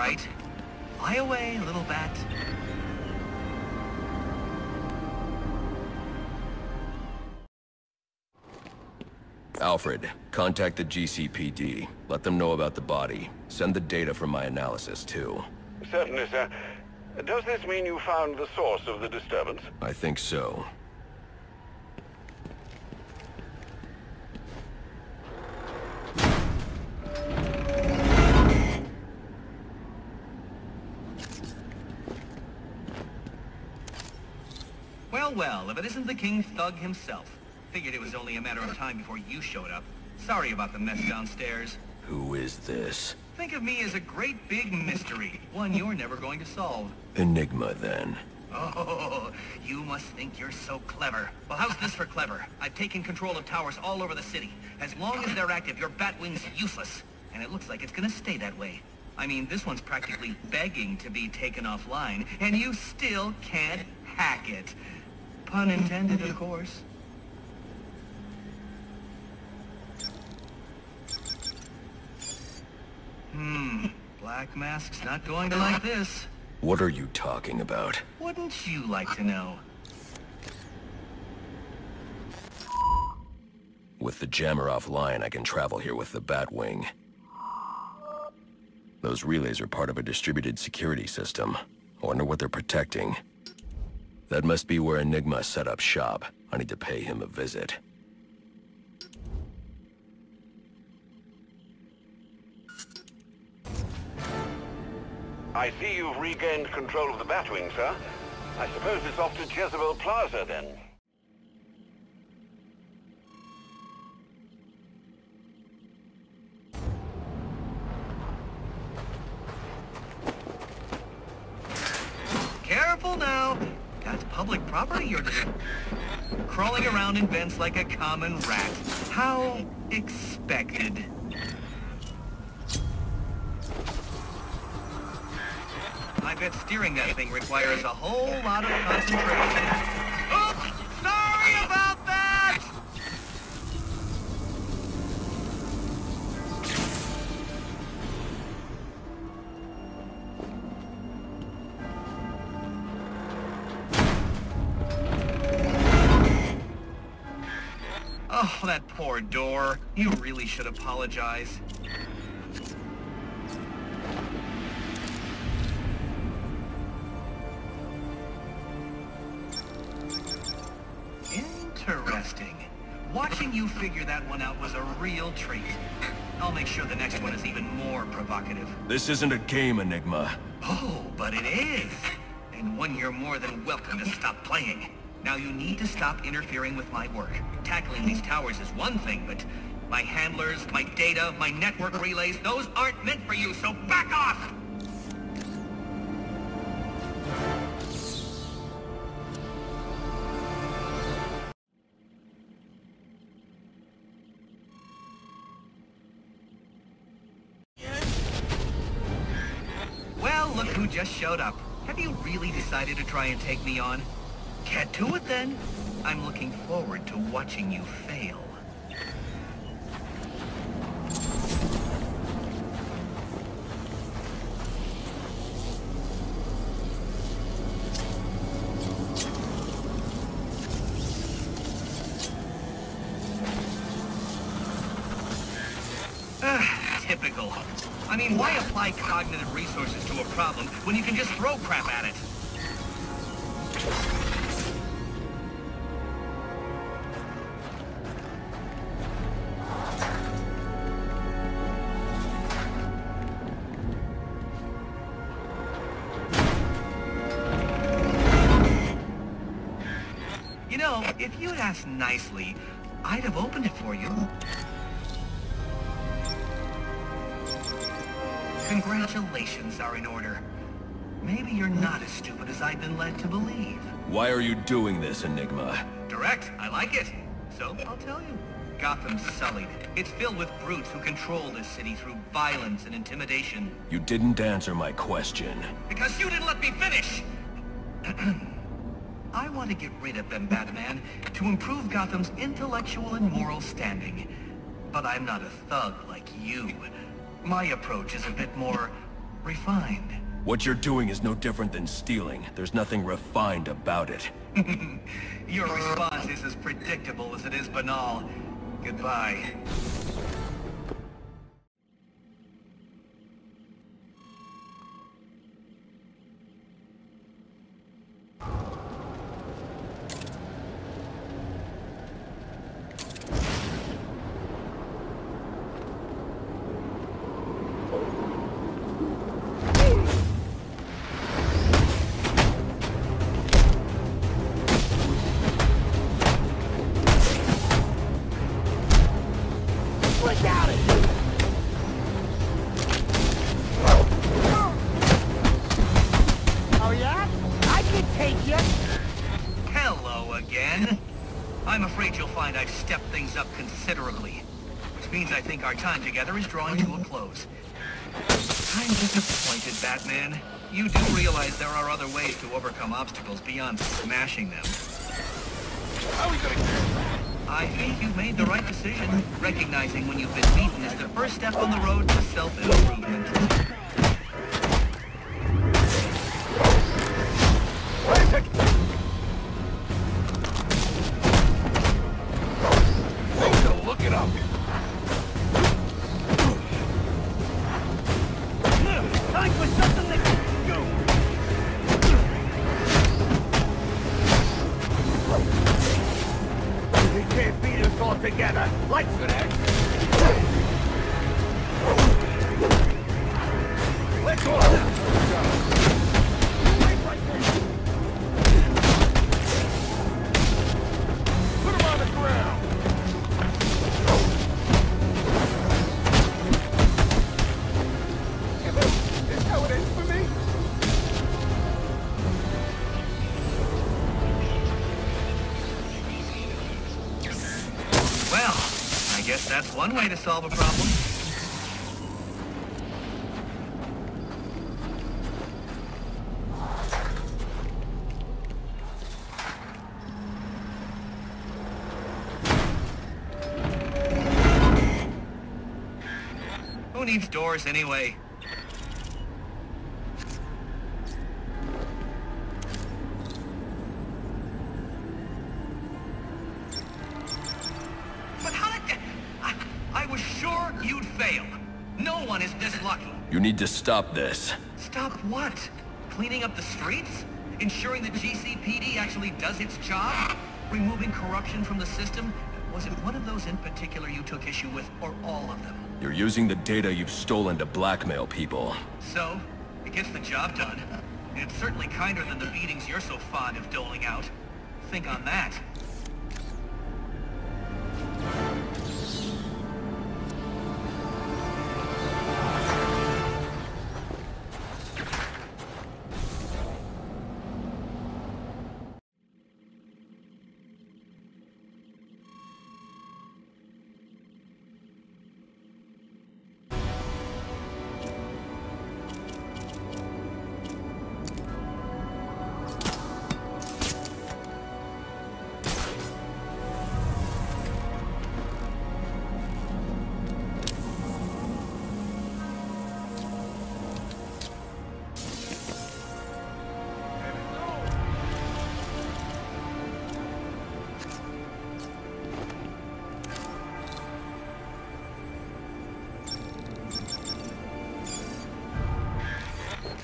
right. Fly away, little bat. Alfred, contact the GCPD. Let them know about the body. Send the data from my analysis, too. Certainly, sir. Does this mean you found the source of the disturbance? I think so. Well, if it isn't the King Thug himself. Figured it was only a matter of time before you showed up. Sorry about the mess downstairs. Who is this? Think of me as a great big mystery, one you're never going to solve. Enigma, then. Oh, you must think you're so clever. Well, how's this for clever? I've taken control of towers all over the city. As long as they're active, your Batwing's useless. And it looks like it's gonna stay that way. I mean, this one's practically begging to be taken offline, and you still can't hack it. Pun intended, of course. Black Mask's not going to like this. What are you talking about? Wouldn't you like to know? With the jammer offline, I can travel here with the Batwing. Those relays are part of a distributed security system. I wonder what they're protecting. That must be where Enigma set up shop. I need to pay him a visit. I see you've regained control of the Batwing, sir. I suppose it's off to Jezebel Plaza, then. Careful now. That's public property you're crawling around in vents like a common rat. How expected. I bet steering that thing requires a whole lot of concentration. Oops! Sorry about that! Oh, that poor door. You really should apologize. Interesting. Watching you figure that one out was a real treat. I'll make sure the next one is even more provocative. This isn't a game, Enigma. Oh, but it is. And one you're more than welcome to stop playing. Now you need to stop interfering with my work. Tackling these towers is one thing, but my handlers, my data, my network relays, those aren't meant for you, so back off! Well, look who just showed up. Have you really decided to try and take me on? Get to it then. I'm looking forward to watching you fail. Typical. I mean, why apply cognitive resources to a problem when you can just throw crap at it? You know, if you'd asked nicely, I'd have opened it for you. Congratulations are in order. Maybe you're not as stupid as I've been led to believe. Why are you doing this, Enigma? Direct, I like it. So, I'll tell you. Gotham's sullied. It's filled with brutes who control this city through violence and intimidation. You didn't answer my question. Because you didn't let me finish! I want to get rid of them, Batman, to improve Gotham's intellectual and moral standing. But I'm not a thug like you. My approach is a bit more Refined. What you're doing is no different than stealing. There's nothing refined about it. Your response is as predictable as it is banal. Goodbye. I'm afraid you'll find I've stepped things up considerably, which means I think our time together is drawing to a close. I'm disappointed, Batman. You do realize there are other ways to overcome obstacles beyond smashing them. How are we gonna do that? I think you've made the right decision. Recognizing when you've been beaten is the first step on the road to self-improvement. Look it up. Time for something that can go. We can't beat us all together. Lights connect. Let's go. Put him on the ground. I guess that's one way to solve a problem. Who needs doors anyway? You'd fail. No one is this lucky. You need to stop this. Stop what? Cleaning up the streets? Ensuring the GCPD actually does its job? Removing corruption from the system? Was it one of those in particular you took issue with, or all of them? You're using the data you've stolen to blackmail people. So, it gets the job done. And it's certainly kinder than the beatings you're so fond of doling out. Think on that.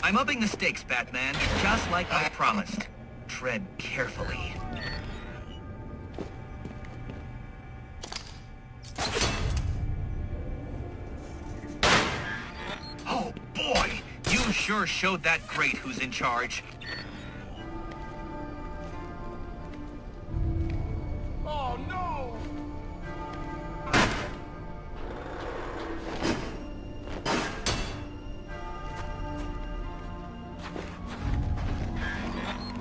I'm upping the stakes, Batman, just like I promised. Tread carefully. Oh boy! You sure showed that great who's in charge. Oh no!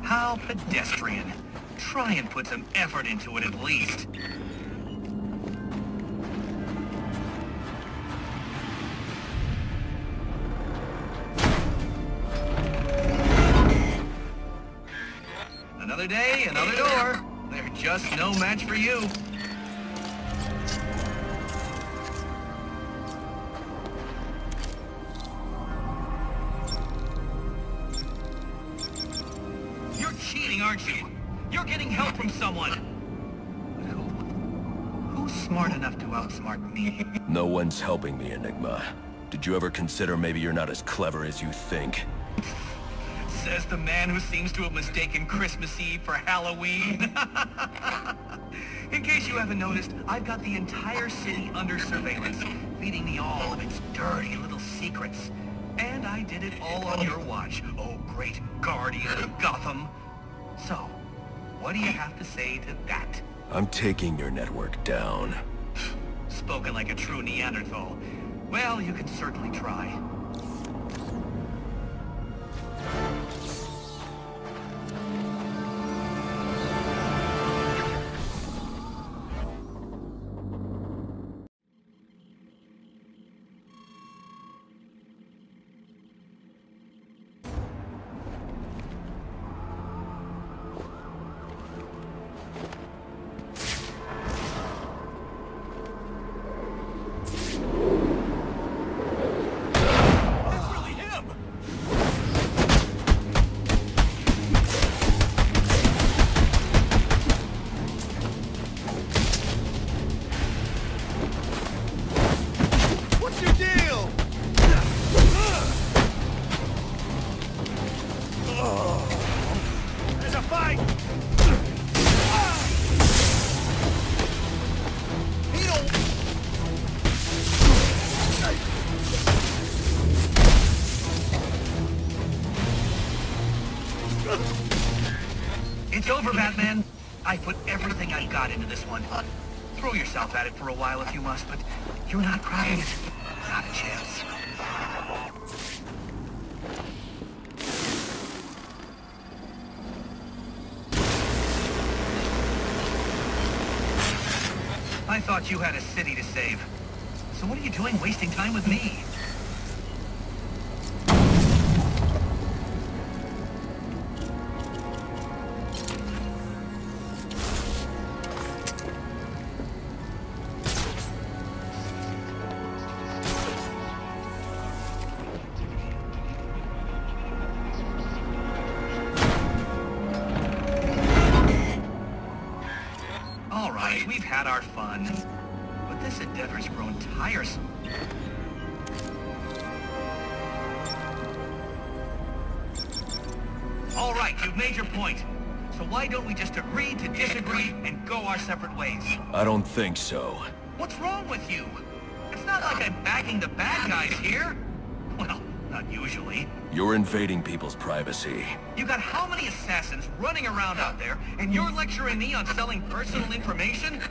How pedestrian. Try and put some effort into it at least. Another day, another door. They're just no match for you. cheating, aren't you? You're getting help from someone. But who's smart enough to outsmart me? No one's helping me, Enigma. Did you ever consider maybe you're not as clever as you think? Says the man who seems to have mistaken Christmas Eve for Halloween. In case you haven't noticed, I've got the entire city under surveillance, feeding me all of its dirty little secrets. And I did it all on your watch, oh great guardian of Gotham. So, what do you have to say to that? I'm taking your network down. Spoken like a true Neanderthal. Well, you can certainly try. It's over, Batman. I put everything I've got into this one. Throw yourself at it for a while if you must, but you're not cracking it. Not a chance. I thought you had a city to save. So what are you doing wasting time with me? We've had our fun, but this endeavor's grown tiresome. All right, you've made your point. So why don't we just agree to disagree and go our separate ways? I don't think so. What's wrong with you? It's not like I'm backing the bad guys here. Well, not usually. You're invading people's privacy. You got how many assassins running around out there, and you're lecturing me on selling personal information?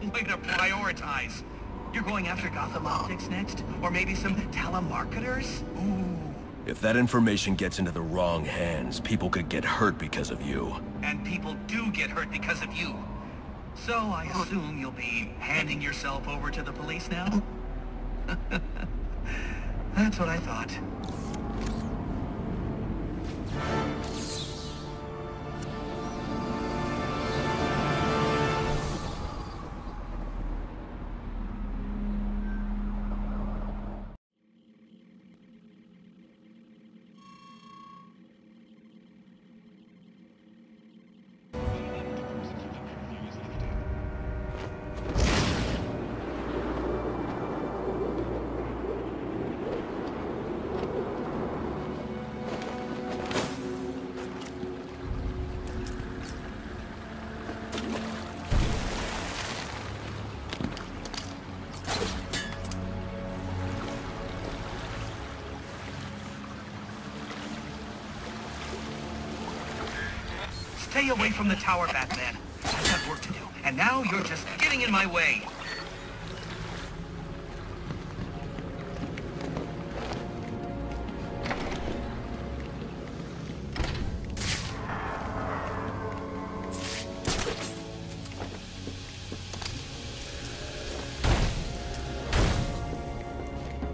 Way to prioritize. You're going after Gotham Optics next? Or maybe some telemarketers? Ooh. If that information gets into the wrong hands, people could get hurt because of you. And people do get hurt because of you. So I assume you'll be handing yourself over to the police now? That's what I thought. Stay away from the tower, Batman. I've got work to do, and now you're just getting in my way.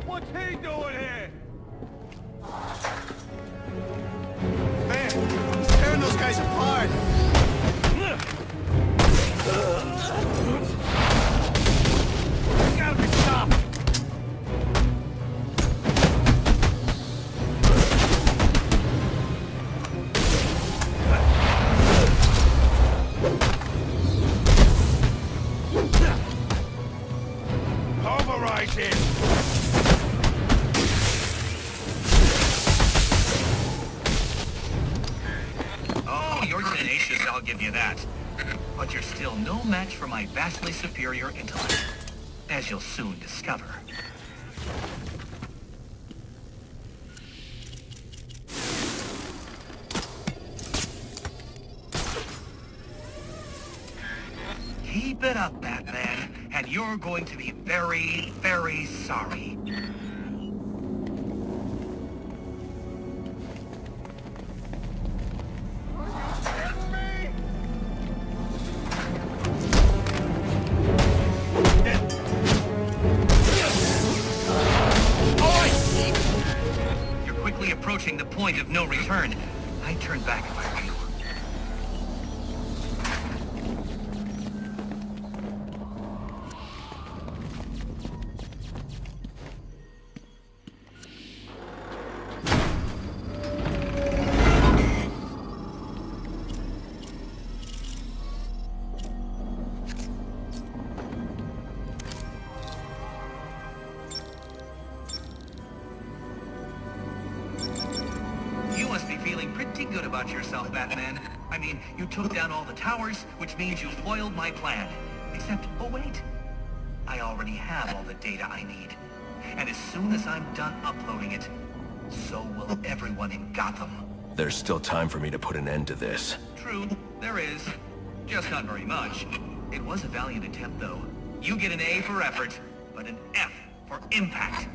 What's he doing here? Tearing those guys apart! give you that. But you're still no match for my vastly superior intellect, as you'll soon discover. Keep it up, Batman, and you're going to be very, very sorry. You're quickly approaching the point of no return. I'd turn back if I were you. Pretty good about yourself, Batman. I mean, you took down all the towers, which means you foiled my plan. Except, oh wait, I already have all the data I need. And as soon as I'm done uploading it, so will everyone in Gotham. There's still time for me to put an end to this. True, there is. Just not very much. It was a valiant attempt, though. You get an A for effort, but an F for impact.